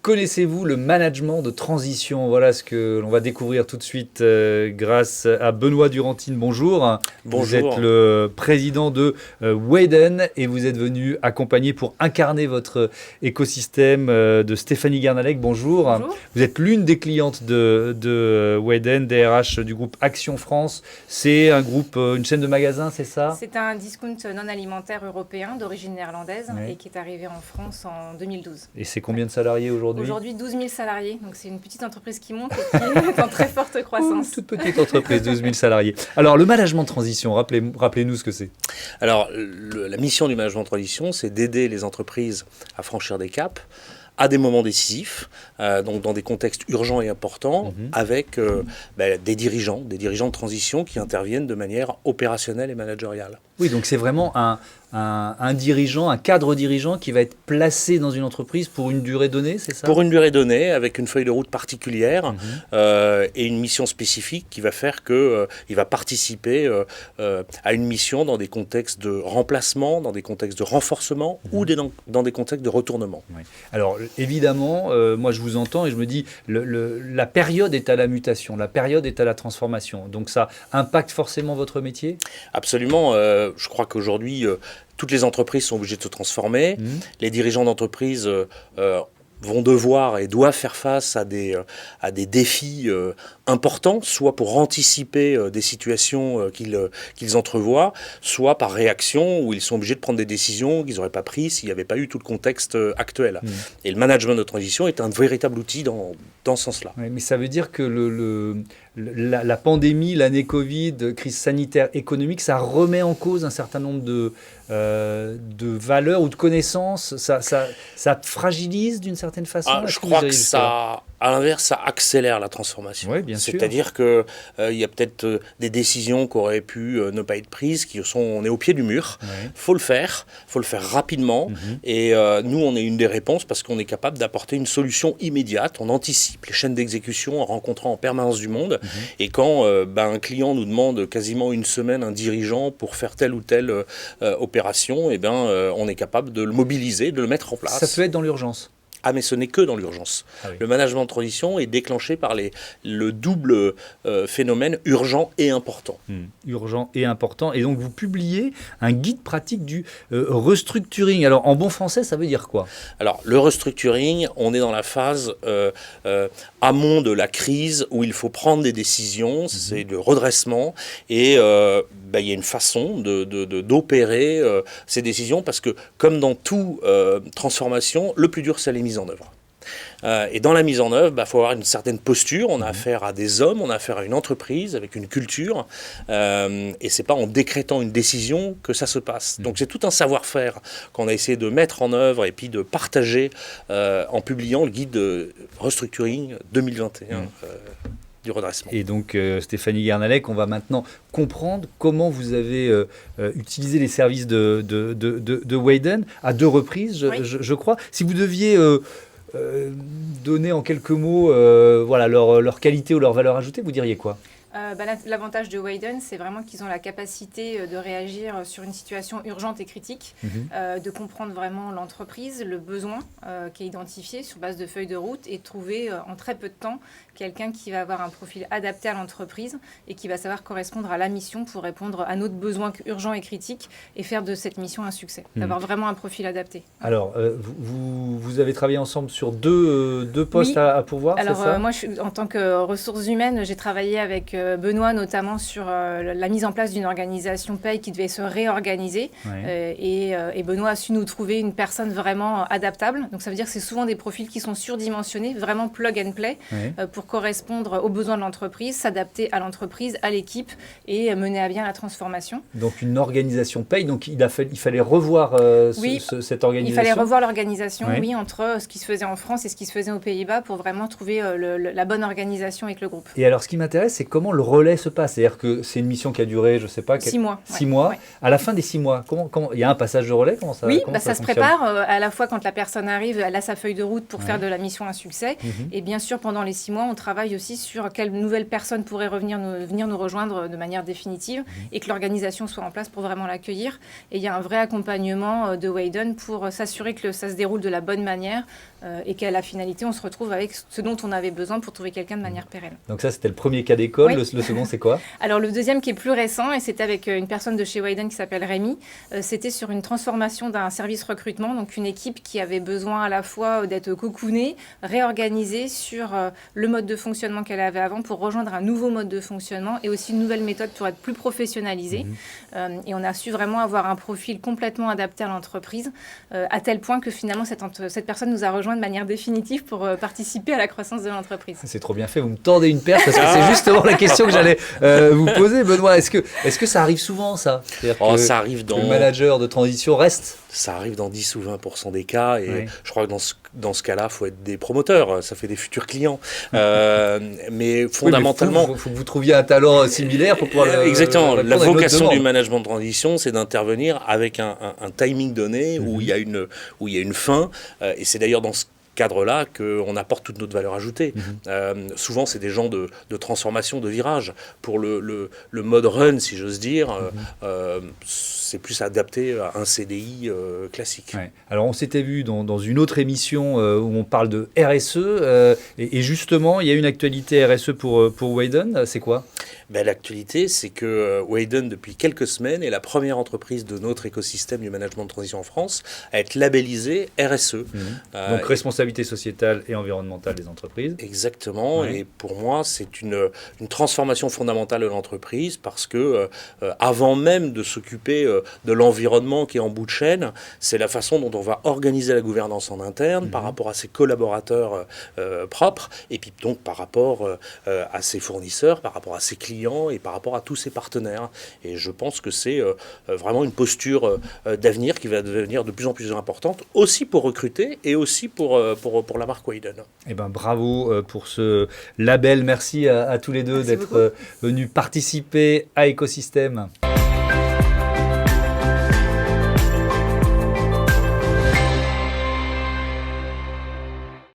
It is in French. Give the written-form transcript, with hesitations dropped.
Connaissez-vous le management de transition? Voilà ce que l'on va découvrir tout de suite grâce à Benoît Durantine. Bonjour. Bonjour. Vous êtes le président de Wayden et vous êtes venu accompagner pour incarner votre écosystème de Stéphanie Guernalec. Bonjour. Bonjour. Vous êtes l'une des clientes de Wayden, DRH du groupe Action France. C'est un groupe, une chaîne de magasins, c'est ça? C'est un discount non alimentaire européen d'origine néerlandaise Ouais. et qui est arrivé en France en 2012. Et c'est combien de salariés aujourd'hui? Aujourd'hui, 12 000 salariés. Donc, c'est une petite entreprise qui monte et qui est en très forte croissance. Toute petite entreprise, 12 000 salariés. Alors, le management de transition, rappelez-nous ce que c'est. Alors, la mission du management de transition, c'est d'aider les entreprises à franchir des caps à des moments décisifs, donc dans des contextes urgents et importants, avec des dirigeants de transition qui interviennent de manière opérationnelle et managériale. Oui, donc c'est vraiment un dirigeant, un cadre dirigeant qui va être placé dans une entreprise pour une durée donnée, c'est ça? Pour une durée donnée, avec une feuille de route particulière et une mission spécifique qui va faire qu'il va participer à une mission dans des contextes de remplacement, dans des contextes de renforcement ou dans des contextes de retournement. Oui. Alors évidemment, moi je vous entends et je me dis, la période est à la mutation, la période est à la transformation. Donc ça impacte forcément votre métier? Absolument. Je crois qu'aujourd'hui, toutes les entreprises sont obligées de se transformer. Les dirigeants d'entreprise vont devoir et doivent faire face à des défis importants, soit pour anticiper des situations qu'ils entrevoient, soit par réaction où ils sont obligés de prendre des décisions qu'ils n'auraient pas prises s'il n'y avait pas eu tout le contexte actuel. Et le management de transition est un véritable outil dans ce sens-là. Oui, mais ça veut dire que la pandémie, l'année Covid, crise sanitaire, économique, ça remet en cause un certain nombre de valeurs ou de connaissances. Ça fragilise d'une certaine façon? Je crois que ça, à l'inverse, ça accélère la transformation. Oui, bien sûr. C'est-à-dire qu'il y a peut-être des décisions qui auraient pu ne pas être prises, on est au pied du mur. Il faut le faire rapidement. Et nous, on est une des réponses parce qu'on est capable d'apporter une solution immédiate. On anticipe les chaînes d'exécution en rencontrant en permanence du monde. Et quand un client nous demande quasiment une semaine un dirigeant pour faire telle ou telle opération, on est capable de le mobiliser, de le mettre en place. Ça peut être dans l'urgence? Ah, mais ce n'est que dans l'urgence. Ah oui. Le management de transition est déclenché par le double phénomène urgent et important. Urgent et important. Et donc, vous publiez un guide pratique du restructuring. Alors, en bon français, ça veut dire quoi? Alors, le restructuring, on est dans la phase amont de la crise où il faut prendre des décisions, c'est le redressement. Et il y a une façon d'opérer ces décisions parce que, comme dans toute transformation, le plus dur, c'est les mises en œuvre. Et dans la mise en œuvre, faut avoir une certaine posture. On a affaire à des hommes, on a affaire à une entreprise avec une culture. Et c'est pas en décrétant une décision que ça se passe. Donc c'est tout un savoir-faire qu'on a essayé de mettre en œuvre et puis de partager en publiant le guide de Restructuring 2021. Du redressement. Et donc, Stéphanie Guernalec, on va maintenant comprendre comment vous avez utilisé les services de Wayden à 2 reprises, je crois. Si vous deviez donner en quelques mots leur qualité ou leur valeur ajoutée, vous diriez quoi? L'avantage de Wayden, c'est vraiment qu'ils ont la capacité de réagir sur une situation urgente et critique, de comprendre vraiment l'entreprise, le besoin qui est identifié sur base de feuilles de route et de trouver en très peu de temps quelqu'un qui va avoir un profil adapté à l'entreprise et qui va savoir correspondre à la mission pour répondre à notre besoin urgent et critique et faire de cette mission un succès, d'avoir vraiment un profil adapté. Alors, vous avez travaillé ensemble sur deux postes à pourvoir, c'est ça? Alors, moi, en tant que ressources humaines, j'ai travaillé avec Benoît notamment sur la mise en place d'une organisation paye qui devait se réorganiser. Et Benoît a su nous trouver une personne vraiment adaptable. Donc ça veut dire que c'est souvent des profils qui sont surdimensionnés, vraiment plug and play, pour correspondre aux besoins de l'entreprise, s'adapter à l'entreprise, à l'équipe et mener à bien la transformation. Donc une organisation paye, donc il fallait revoir cette organisation. Il fallait revoir l'organisation, entre ce qui se faisait en France et ce qui se faisait aux Pays-Bas pour vraiment trouver la bonne organisation avec le groupe. Et alors ce qui m'intéresse, c'est comment comment le relais se passe? C'est-à-dire que c'est une mission qui a duré, je ne sais pas, 6 mois. 6 mois. Ouais. À la fin des 6 mois, il y a un passage de relais? Comment ça, oui, comment ça se prépare. À la fois, quand la personne arrive, elle a sa feuille de route pour faire de la mission un succès. Et bien sûr, pendant les 6 mois, on travaille aussi sur quelle nouvelle personne pourrait venir nous rejoindre de manière définitive et que l'organisation soit en place pour vraiment l'accueillir. Et il y a un vrai accompagnement de Wayden pour s'assurer que ça se déroule de la bonne manière et qu'à la finalité, on se retrouve avec ce dont on avait besoin pour trouver quelqu'un de manière pérenne. Donc ça, c'était le premier cas d'école. Oui. Le second, c'est quoi? Alors, le deuxième qui est plus récent, et c'était avec une personne de chez Wayden qui s'appelle Rémi, c'était sur une transformation d'un service recrutement, donc une équipe qui avait besoin à la fois d'être cocoonée, réorganisée sur le mode de fonctionnement qu'elle avait avant pour rejoindre un nouveau mode de fonctionnement et aussi une nouvelle méthode pour être plus professionnalisée. Et on a su vraiment avoir un profil complètement adapté à l'entreprise, à tel point que finalement, cette personne nous a rejoint de manière définitive pour participer à la croissance de l'entreprise. C'est trop bien fait, vous me tendez une perche parce que c'est justement la question que j'allais vous poser, Benoît. Est-ce que ça arrive souvent, ça? Ça arrive le manager de transition reste? Ça arrive dans 10 ou 20% des cas et je crois que dans ce cas-là, il faut être des promoteurs, ça fait des futurs clients. Mais fondamentalement... Il faut que vous trouviez un talent similaire pour pouvoir... Exactement, la vocation du management de transition, c'est d'intervenir avec un timing donné où il y a une fin et c'est d'ailleurs dans ce cadre-là qu'on apporte toute notre valeur ajoutée. Souvent, c'est des gens de transformation, de virage. Pour le mode run, si j'ose dire, c'est plus adapté à un CDI classique. Ouais. Alors, on s'était vu dans une autre émission où on parle de RSE. Et justement, il y a une actualité RSE pour Wayden. C'est quoi? L'actualité, c'est que Wayden, depuis quelques semaines, est la première entreprise de notre écosystème du management de transition en France à être labellisée RSE. Donc, responsabilité sociétale et environnementale des entreprises. Exactement. Ouais. Et pour moi, c'est une transformation fondamentale de l'entreprise parce que avant même de s'occuper de l'environnement qui est en bout de chaîne, c'est la façon dont on va organiser la gouvernance en interne par rapport à ses collaborateurs propres et puis donc par rapport à ses fournisseurs, par rapport à ses clients et par rapport à tous ses partenaires. Et je pense que c'est vraiment une posture d'avenir qui va devenir de plus en plus importante, aussi pour recruter et aussi pour la marque Wayden. Eh ben, bravo pour ce label. Merci à tous les deux d'être venus participer à Écosystème.